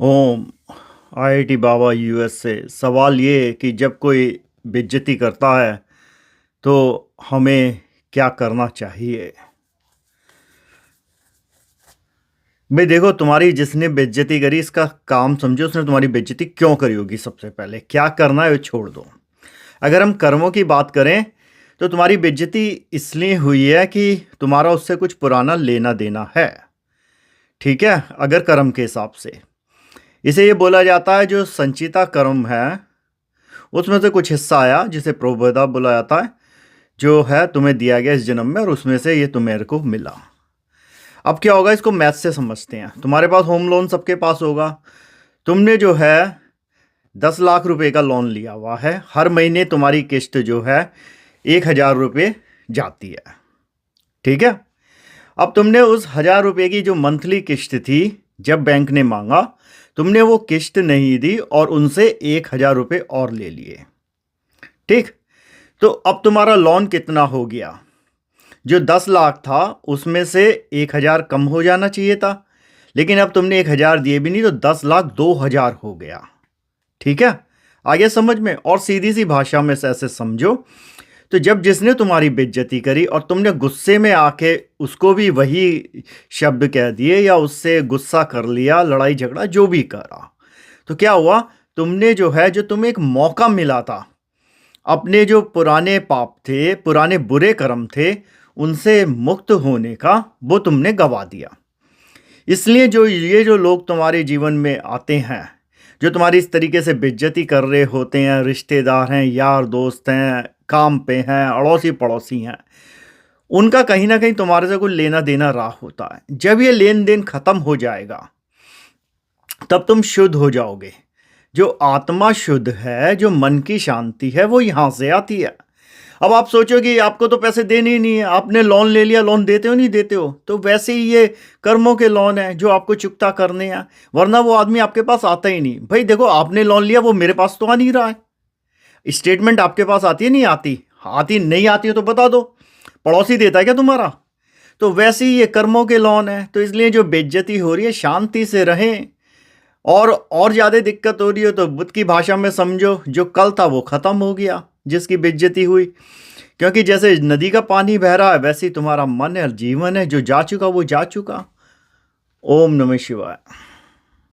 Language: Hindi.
ओम। आईआईटी बाबा यूएस से सवाल ये है कि जब कोई बेइज्जती करता है तो हमें क्या करना चाहिए। भाई देखो, तुम्हारी जिसने बेइज्जती करी इसका काम समझो, उसने तुम्हारी बेइज्जती क्यों करी होगी। सबसे पहले क्या करना है वो छोड़ दो। अगर हम कर्मों की बात करें तो तुम्हारी बेइज्जती इसलिए हुई है कि तुम्हारा उससे कुछ पुराना लेना देना है। ठीक है, अगर कर्म के हिसाब से इसे ये बोला जाता है जो संचिता कर्म है उसमें से कुछ हिस्सा आया जिसे प्रोबेदा बोला जाता है, जो है तुम्हें दिया गया इस जन्म में और उसमें से ये तुम्हें को मिला। अब क्या होगा, इसको मैथ से समझते हैं। तुम्हारे पास होम लोन सबके पास होगा। तुमने जो है 10 लाख रुपए का लोन लिया हुआ है। हर महीने तुम्हारी किस्त जो है 1,000 रुपये जाती है। ठीक है, अब तुमने उस 1,000 रुपये की जो मंथली किस्त थी, जब बैंक ने मांगा तुमने वो किस्त नहीं दी और उनसे 1,000 रुपये और ले लिए। ठीक, तो अब तुम्हारा लोन कितना हो गया? जो 10 लाख था उसमें से 1,000 कम हो जाना चाहिए था, लेकिन अब तुमने 1,000 दिए भी नहीं तो 10,02,000 हो गया। ठीक है, आगे समझ में। और सीधी सी भाषा में से ऐसे समझो, तो जब जिसने तुम्हारी बेइज्जती करी और तुमने गुस्से में आके उसको भी वही शब्द कह दिए या उससे गुस्सा कर लिया, लड़ाई झगड़ा जो भी करा, तो क्या हुआ, तुमने जो है, जो तुम्हें एक मौका मिला था अपने जो पुराने पाप थे, पुराने बुरे कर्म थे, उनसे मुक्त होने का, वो तुमने गवा दिया। इसलिए जो लोग तुम्हारे जीवन में आते हैं, जो तुम्हारी इस तरीके से बेइज्जती कर रहे होते हैं, रिश्तेदार हैं, यार दोस्त हैं, काम पे हैं, अड़ोसी पड़ोसी हैं, उनका कहीं ना कहीं तुम्हारे से कोई लेना देना रहा होता है। जब ये लेन देन खत्म हो जाएगा तब तुम शुद्ध हो जाओगे। जो आत्मा शुद्ध है, जो मन की शांति है, वो यहां से आती है। अब आप सोचो कि आपको तो पैसे देने ही नहीं है, आपने लोन ले लिया, लोन देते हो नहीं देते हो, तो वैसे ही ये कर्मों के लोन है जो आपको चुकता करने हैं, वरना वो आदमी आपके पास आता ही नहीं। भाई देखो, आपने लोन लिया, वो मेरे पास तो आ नहीं रहा है। स्टेटमेंट आपके पास आती है नहीं आती? आती नहीं आती है तो बता दो, पड़ोसी देता है क्या तुम्हारा? तो वैसे ही ये कर्मों के लोन है। तो इसलिए जो बेइज्जती हो रही है, शांति से रहें। और ज़्यादा दिक्कत हो रही है तो बुद्ध की भाषा में समझो, जो कल था वो ख़त्म हो गया जिसकी बेइज्जती हुई। क्योंकि जैसे नदी का पानी बह रहा है, वैसे ही तुम्हारा मन है, जीवन है, जो जा चुका वो जा चुका। ओम नमः शिवाय।